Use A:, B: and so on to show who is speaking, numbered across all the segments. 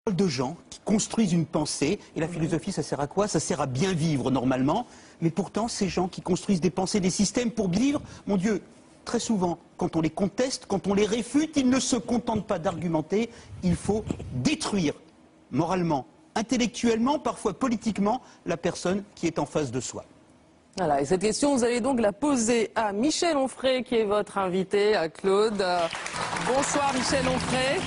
A: De gens qui construisent une pensée, et la philosophie, ça sert à quoi? Ça sert à bien vivre normalement, mais pourtant ces gens qui construisent des pensées, des systèmes pour bien vivre, mon Dieu, très souvent, quand on les conteste, quand on les réfute, ils ne se contentent pas d'argumenter, il faut détruire moralement, intellectuellement, parfois politiquement, la personne qui est en face de soi.
B: Voilà, et cette question, vous allez donc la poser à Michel Onfray, qui est votre invité, à Claude. Bonsoir Michel Onfray.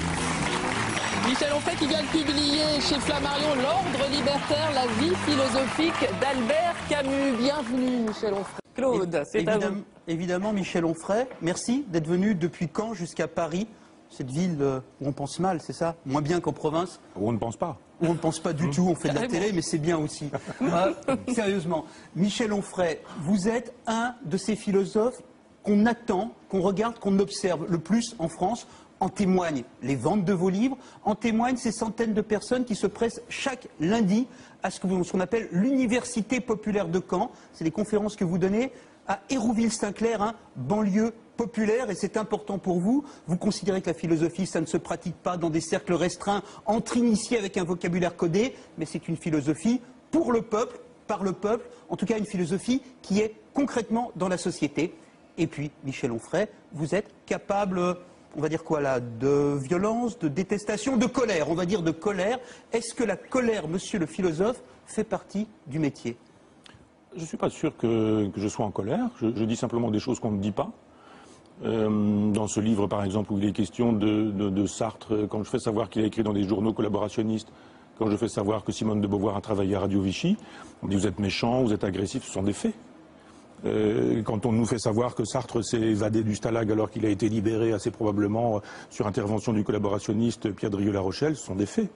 B: Michel Onfray qui vient de publier chez Flammarion L'Ordre libertaire, la vie philosophique d'Albert Camus. Bienvenue Michel Onfray. Claude, c'est à vous.
A: Évidemment Michel Onfray, merci d'être venu depuis Caen jusqu'à Paris, cette ville où on pense mal, c'est ça? Moins bien qu'en province?
C: Où on ne pense pas.
A: Où on ne pense pas du tout, on fait de la télé, mais c'est bien aussi. Sérieusement, Michel Onfray, vous êtes un de ces philosophes qu'on attend, qu'on regarde, qu'on observe le plus en France. En témoignent les ventes de vos livres, en témoignent ces centaines de personnes qui se pressent chaque lundi à ce qu'on appelle l'Université populaire de Caen. C'est les conférences que vous donnez à Hérouville-Saint-Clair, hein, banlieue populaire, et c'est important pour vous. Vous considérez que la philosophie, ça ne se pratique pas dans des cercles restreints, entre initiés avec un vocabulaire codé, mais c'est une philosophie pour le peuple, par le peuple, en tout cas une philosophie qui est concrètement dans la société. Et puis, Michel Onfray, vous êtes capable... on va dire quoi là, de violence, de détestation, de colère, on va dire de colère. Est-ce que la colère, monsieur le philosophe, fait partie du métier?
C: Je ne suis pas sûr que je sois en colère, je dis simplement des choses qu'on ne dit pas. Dans ce livre, par exemple, où il est question de Sartre, quand je fais savoir qu'il a écrit dans des journaux collaborationnistes, quand je fais savoir que Simone de Beauvoir a travaillé à Radio Vichy, on me dit vous êtes méchant, vous êtes agressif, ce sont des faits. Quand on nous fait savoir que Sartre s'est évadé du Stalag alors qu'il a été libéré assez probablement sur intervention du collaborationniste Pierre Drieux-La Rochelle, ce sont des faits.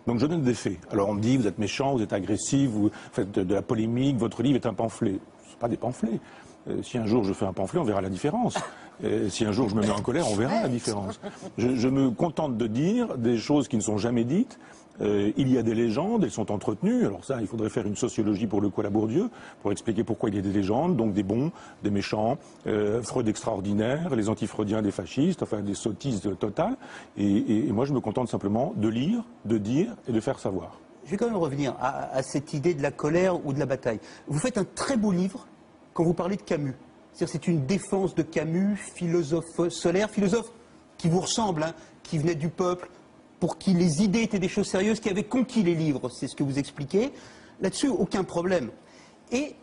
C: Donc je donne des faits. Alors on me dit vous êtes méchant, vous êtes agressif, vous faites de la polémique, votre livre est un pamphlet. Ce sont pas des pamphlets. Si un jour je fais un pamphlet, on verra la différence. Si un jour je me mets en colère, on verra la différence. Je me contente de dire des choses qui ne sont jamais dites. Il y a des légendes, elles sont entretenues. Alors ça, il faudrait faire une sociologie pour le coup à la Bourdieu, pour expliquer pourquoi il y a des légendes, donc des bons, des méchants, Freud extraordinaire, les antifreudiens des fascistes, enfin des sottises totales. Et moi, je me contente simplement de lire, de dire et de faire savoir.
A: Je vais quand même revenir à cette idée de la colère ou de la bataille. Vous faites un très beau livre quand vous parlez de Camus. C'est-à-dire c'est une défense de Camus, philosophe solaire, philosophe qui vous ressemble, hein, qui venait du peuple, pour qui les idées étaient des choses sérieuses, qui avaient conquis les livres, c'est ce que vous expliquez. Là-dessus, aucun problème. Et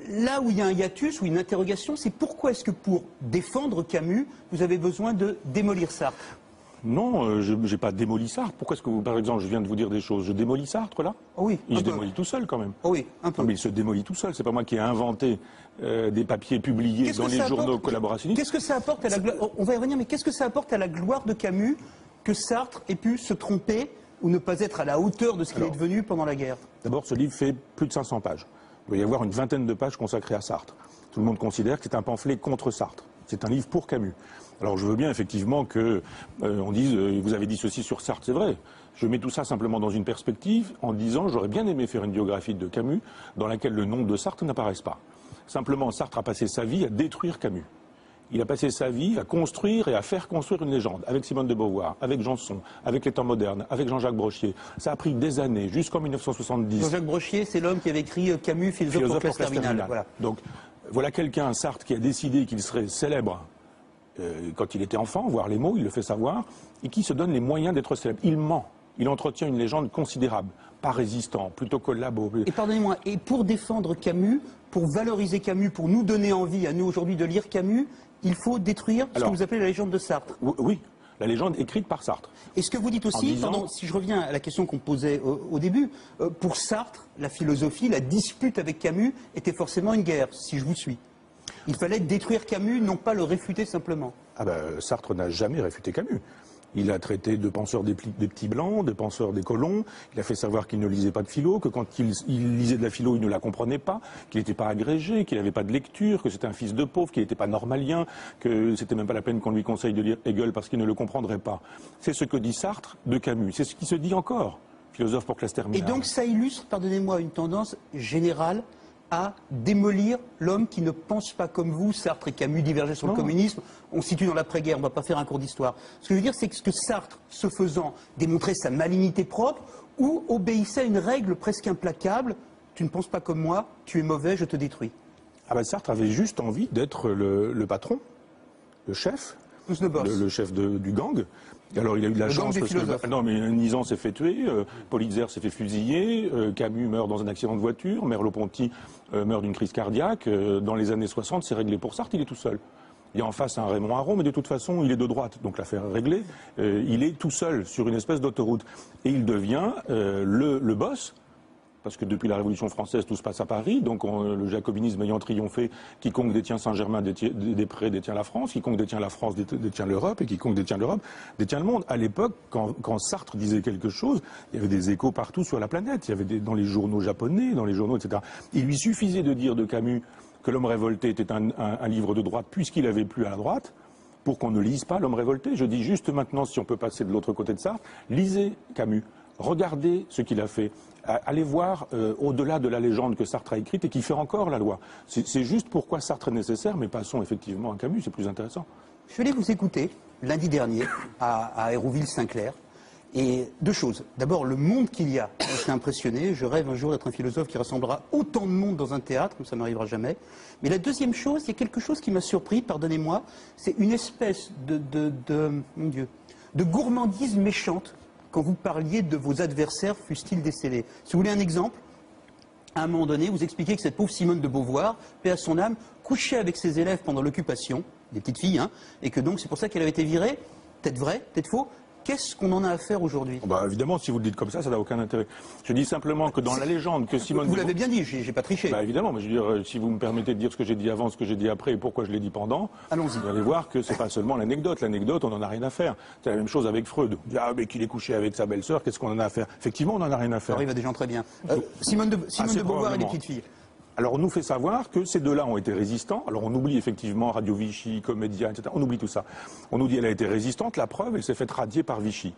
A: là où il y a un hiatus ou une interrogation, c'est pourquoi est-ce que pour défendre Camus, vous avez besoin de démolir Sartre?
C: Non, je n'ai pas démoli Sartre. Pourquoi est-ce que, par exemple, je viens de vous dire des choses? Je démolis Sartre, là?
A: Oh oui.
C: Il se démolit tout seul, quand même.
A: Oh oui, un peu.
C: Non, mais il se démolit tout seul. C'est pas moi qui ai inventé des papiers publiés dans les journaux collaborationnistes.
A: Qu'est-ce que ça apporte à la gloire? On va y revenir, mais qu'est-ce que ça apporte à la gloire de Camus que Sartre ait pu se tromper ou ne pas être à la hauteur de ce qu'il est devenu pendant la guerre?
C: D'abord, ce livre fait plus de 500 pages. Il doit y avoir une vingtaine de pages consacrées à Sartre. Tout le monde considère que c'est un pamphlet contre Sartre. C'est un livre pour Camus. Alors je veux bien effectivement que on dise vous avez dit ceci sur Sartre, c'est vrai. Je mets tout ça simplement dans une perspective en disant j'aurais bien aimé faire une biographie de Camus dans laquelle le nom de Sartre n'apparaisse pas. Simplement, Sartre a passé sa vie à détruire Camus. Il a passé sa vie à construire et à faire construire une légende, avec Simone de Beauvoir, avec Janson, avec les temps modernes, avec Jean-Jacques Brochier. Ça a pris des années, jusqu'en 1970.
A: Jean-Jacques Brochier, c'est l'homme qui avait écrit Camus, philosophe pour classe terminale. Voilà.
C: Donc, voilà quelqu'un, Sartre, qui a décidé qu'il serait célèbre quand il était enfant, voir les mots, il le fait savoir, et qui se donne les moyens d'être célèbre. Il ment. Il entretient une légende considérable, pas résistant, plutôt collabo.
A: Et pardonnez-moi, et pour défendre Camus, pour valoriser Camus, pour nous donner envie à nous aujourd'hui de lire Camus, il faut détruire ce que vous appelez la légende de Sartre.
C: Oui, la légende écrite par Sartre.
A: Et ce que vous dites aussi, si je reviens à la question qu'on posait au début, pour Sartre, la philosophie, la dispute avec Camus était forcément une guerre, si je vous suis. Il fallait détruire Camus, non pas le réfuter simplement.
C: Ah ben, Sartre n'a jamais réfuté Camus. Il a traité de penseur des petits blancs, de penseur des colons. Il a fait savoir qu'il ne lisait pas de philo, que quand il lisait de la philo, il ne la comprenait pas, qu'il n'était pas agrégé, qu'il n'avait pas de lecture, que c'était un fils de pauvre, qu'il n'était pas normalien, que c'était même pas la peine qu'on lui conseille de lire Hegel parce qu'il ne le comprendrait pas. C'est ce que dit Sartre de Camus. C'est ce qui se dit encore, philosophe pour classe terminale.
A: Et donc ça illustre, pardonnez-moi, une tendance générale à démolir l'homme qui ne pense pas comme vous. Sartre et Camus divergeaient sur le communisme. On se situe dans l'après-guerre, on ne va pas faire un cours d'histoire. Ce que je veux dire, c'est que Sartre, ce faisant, démontrait sa malignité propre ou obéissait à une règle presque implacable. Tu ne penses pas comme moi, tu es mauvais, je te détruis.
C: Ah ben Sartre avait juste envie d'être le patron, le chef, le chef du gang. Alors il a eu de la chance parce que non mais Nizan s'est fait tuer, Politzer s'est fait fusiller, Camus meurt dans un accident de voiture, Merleau-Ponty meurt d'une crise cardiaque. Dans les années 60, c'est réglé pour Sartre, il est tout seul. Il y a en face un Raymond Aron, mais de toute façon, il est de droite, donc l'affaire est réglée. Il est tout seul sur une espèce d'autoroute et il devient le boss. Parce que depuis la Révolution française, tout se passe à Paris. Donc le jacobinisme ayant triomphé, quiconque détient Saint-Germain-des-Prés détient la France, quiconque détient la France détient l'Europe, et quiconque détient l'Europe détient le monde. À l'époque, quand Sartre disait quelque chose, il y avait des échos partout sur la planète. Il y avait dans les journaux japonais, dans les journaux, etc. Il lui suffisait de dire de Camus que L'homme révolté était un livre de droite, puisqu'il avait plu à la droite, pour qu'on ne lise pas L'homme révolté. Je dis juste maintenant, si on peut passer de l'autre côté de Sartre, lisez Camus. Regardez ce qu'il a fait. Allez voir au-delà de la légende que Sartre a écrite et qui fait encore la loi. C'est juste pourquoi Sartre est nécessaire, mais passons effectivement à Camus, c'est plus intéressant.
A: Je suis allé vous écouter lundi dernier à Hérouville-Saint-Clair. Et deux choses. D'abord, le monde qu'il y a. J'étais impressionné. Je rêve un jour d'être un philosophe qui rassemblera autant de monde dans un théâtre, comme ça n'arrivera jamais. Mais la deuxième chose, il y a quelque chose qui m'a surpris, pardonnez-moi, c'est une espèce mon Dieu, de gourmandise méchante quand vous parliez de vos adversaires, fussent-ils décédés. Si vous voulez un exemple, à un moment donné, vous expliquez que cette pauvre Simone de Beauvoir, paix à son âme, couchait avec ses élèves pendant l'occupation, des petites filles, hein, et que donc c'est pour ça qu'elle avait été virée. Peut-être vrai, peut-être faux. Qu'est-ce qu'on en a à faire aujourd'hui?
C: Bah évidemment, si vous le dites comme ça n'a aucun intérêt. Je dis simplement que dans la légende que Simone...
A: Vous l'avez bien dit, j'ai pas triché.
C: Bah évidemment, mais je veux dire, si vous me permettez de dire ce que j'ai dit avant, ce que j'ai dit après et pourquoi je l'ai dit pendant,
A: allons-y.
C: Vous allez voir que c'est pas seulement l'anecdote. L'anecdote, on n'en a rien à faire. C'est la même chose avec Freud. On dit, ah mais qu'il est couché avec sa belle-sœur, qu'est-ce qu'on en a à faire? Effectivement, on n'en a rien à faire.
A: Ça arrive à des gens très bien. Simone de Beauvoir et les petites filles.
C: Alors on nous fait savoir que ces deux-là ont été résistants. Alors on oublie effectivement Radio Vichy, Comédia, etc. On oublie tout ça. On nous dit elle a été résistante. La preuve, elle s'est faite radier par Vichy.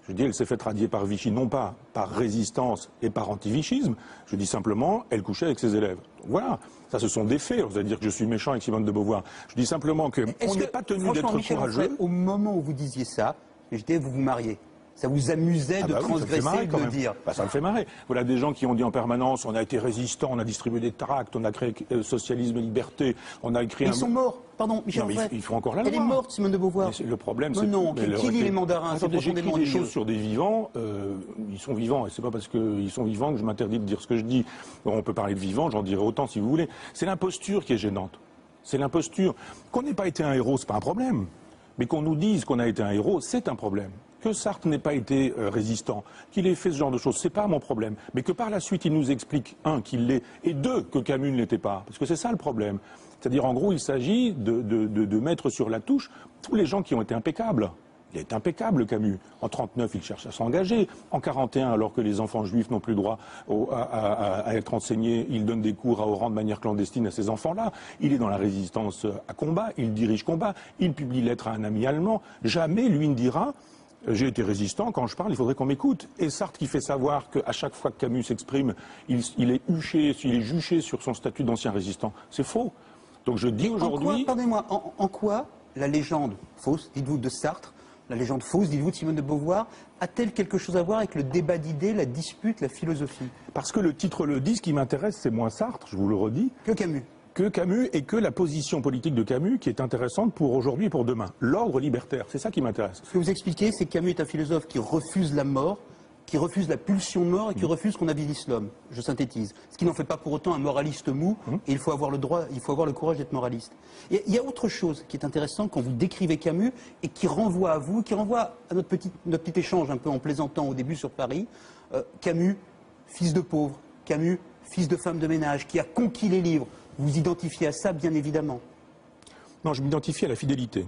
C: Je dis, elle s'est faite radier par Vichy, non pas par résistance et par anti-vichisme. Je dis simplement, elle couchait avec ses élèves. Donc voilà, ça ce sont des faits. Vous allez dire que je suis méchant avec Simone de Beauvoir. Je dis simplement qu'on n'est pas tenu d'être courageux.
A: Au moment où vous disiez ça, je disais, vous vous mariez. Ça vous amusait de transgresser et de le dire.
C: Bah, ça me fait marrer. Voilà des gens qui ont dit en permanence, on a été résistants, on a distribué des tracts, on a créé Socialisme et Liberté, on a écrit
A: Ils sont morts. Pardon, Michel Onfray.
C: Ils font encore la loi.
A: Elle est morte, Simone de Beauvoir.
C: Le problème, c'est...
A: Non, qui lit les mandarins?
C: J'écris des choses sur des vivants, ils sont vivants, et c'est pas parce qu'ils sont vivants que je m'interdis de dire ce que je dis. On peut parler de vivants, j'en dirai autant si vous voulez. C'est l'imposture qui est gênante. C'est l'imposture. Qu'on n'ait pas été un héros, c'est pas un problème. Mais qu'on nous dise qu'on a été un héros, c'est un problème. Que Sartre n'ait pas été résistant, qu'il ait fait ce genre de choses, c'est pas mon problème. Mais que par la suite, il nous explique, un, qu'il l'est, et deux, que Camus ne l'était pas. Parce que c'est ça le problème. C'est-à-dire, en gros, il s'agit de mettre sur la touche tous les gens qui ont été impeccables. Il est impeccable, Camus. En 1939, il cherche à s'engager. En 1941, alors que les enfants juifs n'ont plus droit à être enseignés, il donne des cours à Oran de manière clandestine à ces enfants-là. Il est dans la résistance à combat, il dirige combat, il publie lettre à un ami allemand. Jamais, lui, ne dira... J'ai été résistant, quand je parle, il faudrait qu'on m'écoute. Et Sartre qui fait savoir qu'à chaque fois que Camus s'exprime, il est juché sur son statut d'ancien résistant. C'est faux. Donc je dis aujourd'hui...
A: Pardonnez-moi, en quoi la légende fausse, dites-vous, de Sartre, la légende fausse, dites-vous, de Simone de Beauvoir, a-t-elle quelque chose à voir avec le débat d'idées, la dispute, la philosophie?
C: Parce que le titre le dit, ce qui m'intéresse, c'est moins Sartre, je vous le redis.
A: Que Camus.
C: Que Camus et que la position politique de Camus qui est intéressante pour aujourd'hui et pour demain. L'ordre libertaire, c'est ça qui m'intéresse.
A: Ce que vous expliquez, c'est que Camus est un philosophe qui refuse la mort, qui refuse la pulsion de mort et qui refuse qu'on avilisse l'homme. Je synthétise. Ce qui n'en fait pas pour autant un moraliste mou, et il faut avoir le droit, il faut avoir le courage d'être moraliste. Et il y a autre chose qui est intéressant quand vous décrivez Camus et qui renvoie à vous, qui renvoie à notre petit échange un peu en plaisantant au début sur Paris. Camus, fils de pauvre, Camus, fils de femme de ménage, qui a conquis les livres. Vous identifiez à ça, bien évidemment.
C: Non, je m'identifie à la fidélité.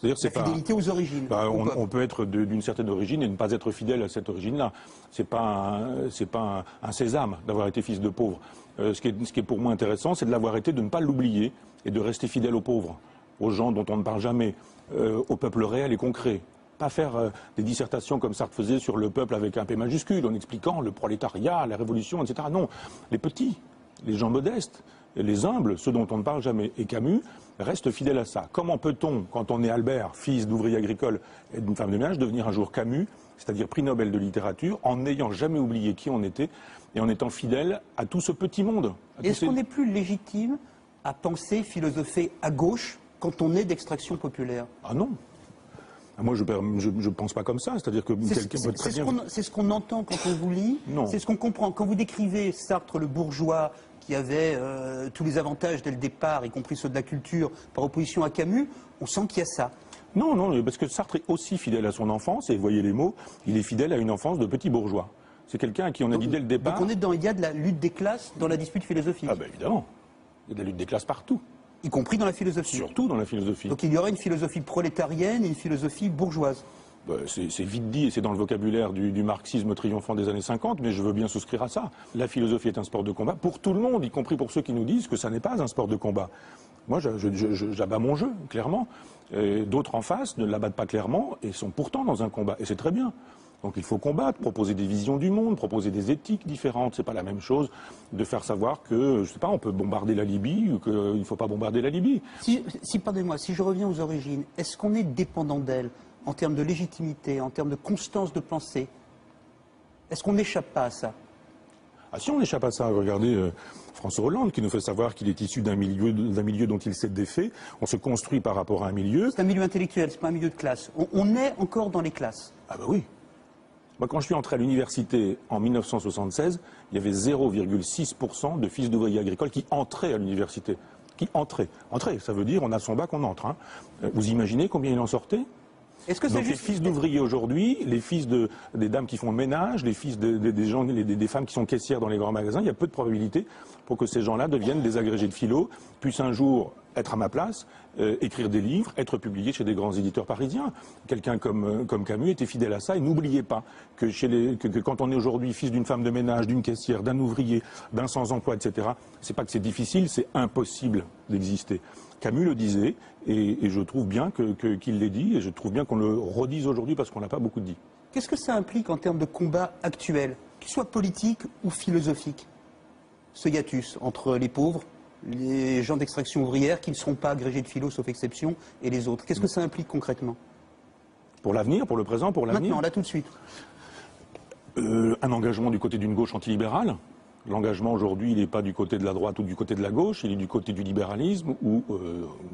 A: C'est la fidélité aux origines.
C: On peut être d'une certaine origine et ne pas être fidèle à cette origine-là. C'est pas un sésame d'avoir été fils de pauvre. Ce qui est pour moi intéressant, c'est de l'avoir été, de ne pas l'oublier et de rester fidèle aux pauvres, aux gens dont on ne parle jamais, au peuple réel et concret. Pas faire des dissertations comme Sartre faisait sur le peuple avec un P majuscule, en expliquant le prolétariat, la révolution, etc. Non, les petits. les gens modestes, les humbles, ceux dont on ne parle jamais. Et Camus reste fidèle à ça. Comment peut-on, quand on est Albert, fils d'ouvrier agricole et d'une femme de ménage, devenir un jour Camus, c'est-à-dire prix Nobel de littérature, en n'ayant jamais oublié qui on était et en étant fidèle à tout ce petit monde.
A: Est-ce qu'on est plus légitime à penser, philosopher à gauche quand on est d'extraction populaire?
C: Ah non. Moi, je ne pense pas comme ça. C'est-à-dire que quelqu'un peut très bien...
A: C'est ce qu'on entend quand on vous lit. C'est ce qu'on comprend. Quand vous décrivez Sartre, le bourgeois, qui avait tous les avantages dès le départ, y compris ceux de la culture, par opposition à Camus, on sent qu'il y a ça.
C: Non, non, parce que Sartre est aussi fidèle à son enfance, et vous voyez les mots, il est fidèle à une enfance de petit bourgeois. C'est quelqu'un à qui on a dit dès le départ...
A: Donc il y a de la lutte des classes dans la dispute philosophique.
C: Ah ben évidemment. Il y a de la lutte des classes partout.
A: Y compris dans la philosophie.
C: Surtout dans la philosophie.
A: Donc il y aurait une philosophie prolétarienne et une philosophie bourgeoise.
C: C'est vite dit, et c'est dans le vocabulaire du marxisme triomphant des années 50, mais je veux bien souscrire à ça. La philosophie est un sport de combat pour tout le monde, y compris pour ceux qui nous disent que ça n'est pas un sport de combat. Moi, j'abats mon jeu, clairement. D'autres en face ne l'abattent pas clairement et sont pourtant dans un combat. Et c'est très bien. Donc il faut combattre, proposer des visions du monde, proposer des éthiques différentes. C'est pas la même chose de faire savoir que, je sais pas, on peut bombarder la Libye ou qu'il ne faut pas bombarder la Libye.
A: Pardonnez-moi, si je reviens aux origines, est-ce qu'on est dépendant d'elle en termes de légitimité, en termes de constance de pensée? Est-ce qu'on n'échappe pas à ça?
C: Ah si on échappe à ça, regardez François Hollande qui nous fait savoir qu'il est issu d'un milieu dont il s'est défait. On se construit par rapport à un milieu.
A: C'est un milieu intellectuel, c'est pas un milieu de classe. On est encore dans les classes.
C: Ah bah oui. Moi, quand je suis entré à l'université en 1976, il y avait 0,6% de fils d'ouvriers agricoles qui entraient à l'université. Qui entraient. Entrer, ça veut dire on a son bac, on entre. Hein. Vous imaginez combien il en sortait?
A: Est-ce que
C: donc les fils d'ouvriers aujourd'hui, les fils des dames qui font le ménage, les fils des femmes qui sont caissières dans les grands magasins, il y a peu de probabilité pour que ces gens-là deviennent des agrégés de philo, puissent un jour être à ma place, écrire des livres, être publiés chez des grands éditeurs parisiens. Quelqu'un comme Camus était fidèle à ça et n'oubliez pas que quand on est aujourd'hui fils d'une femme de ménage, d'une caissière, d'un ouvrier, d'un sans-emploi, etc., c'est pas que c'est difficile, c'est impossible d'exister. Camus le disait, et je trouve bien qu'il l'ait dit, et je trouve bien qu'on le redise aujourd'hui parce qu'on l'a pas beaucoup dit.
A: Qu'est-ce que ça implique en termes de combat actuel, qu'il soit politique ou philosophique, ce hiatus entre les pauvres, les gens d'extraction ouvrière qui ne seront pas agrégés de philo sauf exception, et les autres? Qu'est-ce que ça implique concrètement?
C: Pour l'avenir, pour le présent, pour l'avenir?
A: Maintenant, là tout de suite.
C: Un engagement du côté d'une gauche antilibérale. L'engagement aujourd'hui, il n'est pas du côté de la droite ou du côté de la gauche, il est du côté du libéralisme ou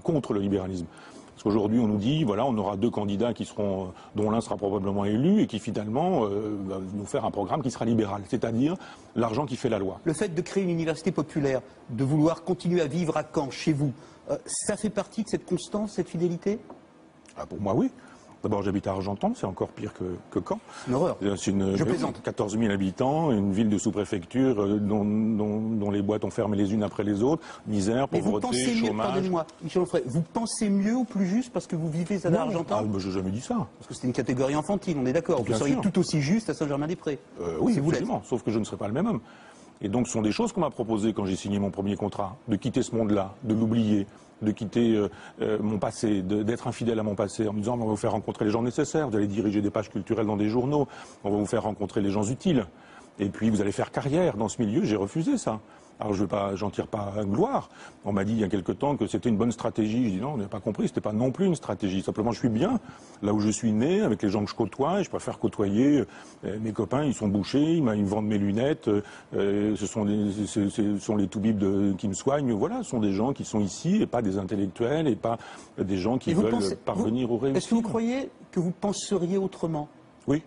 C: contre le libéralisme. Parce qu'aujourd'hui, on nous dit, voilà, on aura deux candidats dont l'un sera probablement élu et qui finalement va nous faire un programme qui sera libéral, c'est-à-dire l'argent qui fait la loi.
A: Le fait de créer une université populaire, de vouloir continuer à vivre à Caen, chez vous, ça fait partie de cette constance, cette fidélité?
C: Ah, pour moi, oui. D'abord, j'habite à Argentan, c'est encore pire que Caen.
A: C'est une horreur.
C: Je plaisante. 14 000 habitants, une ville de sous-préfecture dont les boîtes ont fermé les unes après les autres, misère, pauvreté, chômage.
A: Pardonnez-moi, Michel Onfray, vous pensez mieux ou plus juste parce que vous vivez à Argentan?
C: Ah, je n'ai jamais dit ça.
A: Parce que c'est une catégorie enfantine, on est d'accord. Vous seriez tout aussi juste à Saint-Germain-des-Prés.
C: Oui, si absolument, sauf que je ne serai pas le même homme. Et donc, ce sont des choses qu'on m'a proposées quand j'ai signé mon premier contrat, de quitter ce monde-là, de l'oublier, de quitter mon passé, d'être infidèle à mon passé, en me disant on va vous faire rencontrer les gens nécessaires, vous allez diriger des pages culturelles dans des journaux, on va vous faire rencontrer les gens utiles, et puis vous allez faire carrière dans ce milieu. J'ai refusé ça. Alors j'en tire pas gloire. On m'a dit il y a quelque temps que c'était une bonne stratégie. Je dis non, on n'a pas compris, c'était pas non plus une stratégie. Simplement, je suis bien là où je suis né, avec les gens que je côtoie, et je préfère côtoyer mes copains, ils sont bouchés, ils me vendent mes lunettes, ce sont les toubibs qui me soignent. Voilà, ce sont des gens qui sont ici, et pas des intellectuels, et pas des gens qui veulent parvenir au réussite.
A: Est-ce que vous croyez que vous penseriez autrement?
C: Oui.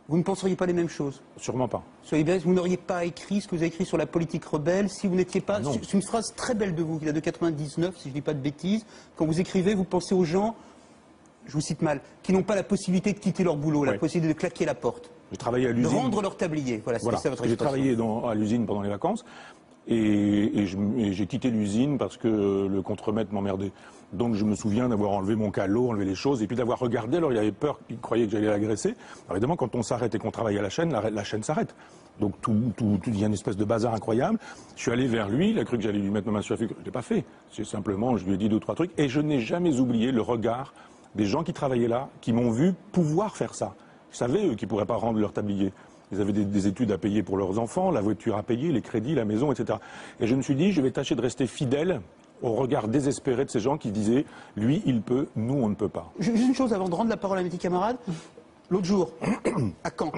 A: Vous ne penseriez pas les mêmes choses?
C: Sûrement pas.
A: Soyez bien, vous n'auriez pas écrit ce que vous avez écrit sur la politique rebelle si vous n'étiez pas... C'est une phrase très belle de vous, qui date de 99, si je ne dis pas de bêtises. Quand vous écrivez, vous pensez aux gens, je vous cite mal, qui n'ont pas la possibilité de quitter leur boulot, la possibilité de claquer la porte.
C: J'ai travaillé à l'usine.
A: De rendre leur tablier. Voilà, c'est ça votre expression.
C: J'ai travaillé à l'usine pendant les vacances. Et j'ai quitté l'usine parce que le contremaître m'emmerdait. Donc je me souviens d'avoir enlevé mon calot, enlevé les choses, et puis d'avoir regardé. Alors il avait peur, il croyait que j'allais l'agresser. Alors évidemment, quand on s'arrête et qu'on travaille à la chaîne s'arrête. Donc il y a une espèce de bazar incroyable. Je suis allé vers lui, il a cru que j'allais lui mettre ma main sur la figure. Je ne l'ai pas fait. C'est simplement, je lui ai dit 2 ou 3 trucs. Et je n'ai jamais oublié le regard des gens qui travaillaient là, qui m'ont vu pouvoir faire ça. Ils savaient, eux, qu'ils ne pourraient pas rendre leur tablier. Ils avaient des études à payer pour leurs enfants, la voiture à payer, les crédits, la maison, etc. Et je me suis dit, je vais tâcher de rester fidèle au regard désespéré de ces gens qui disaient, lui, il peut, nous, on ne peut pas.
A: Juste une chose avant de rendre la parole à mes petits camarades. L'autre jour, à Caen,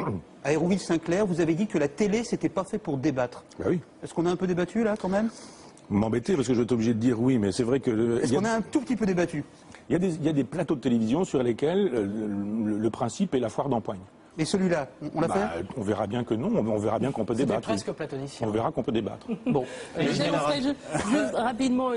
A: à Hérouville-Saint-Clair, vous avez dit que la télé, c'était pas fait pour débattre.
C: Ben oui.
A: Est-ce qu'on a un peu débattu, là, quand même?
C: M'embêter parce que je vais être obligé de dire oui, mais c'est vrai que...
A: Est-ce qu'on a un tout petit peu débattu?
C: Il y a des plateaux de télévision sur lesquels le principe est la foire d'empoigne.
A: Et celui-là, on l'a fait?
C: On verra bien que non, on verra bien qu'on peut débattre.
D: C'était presque platonicien.
C: On verra qu'on peut débattre.
A: Bon.
B: Michel Onfray, juste rapidement.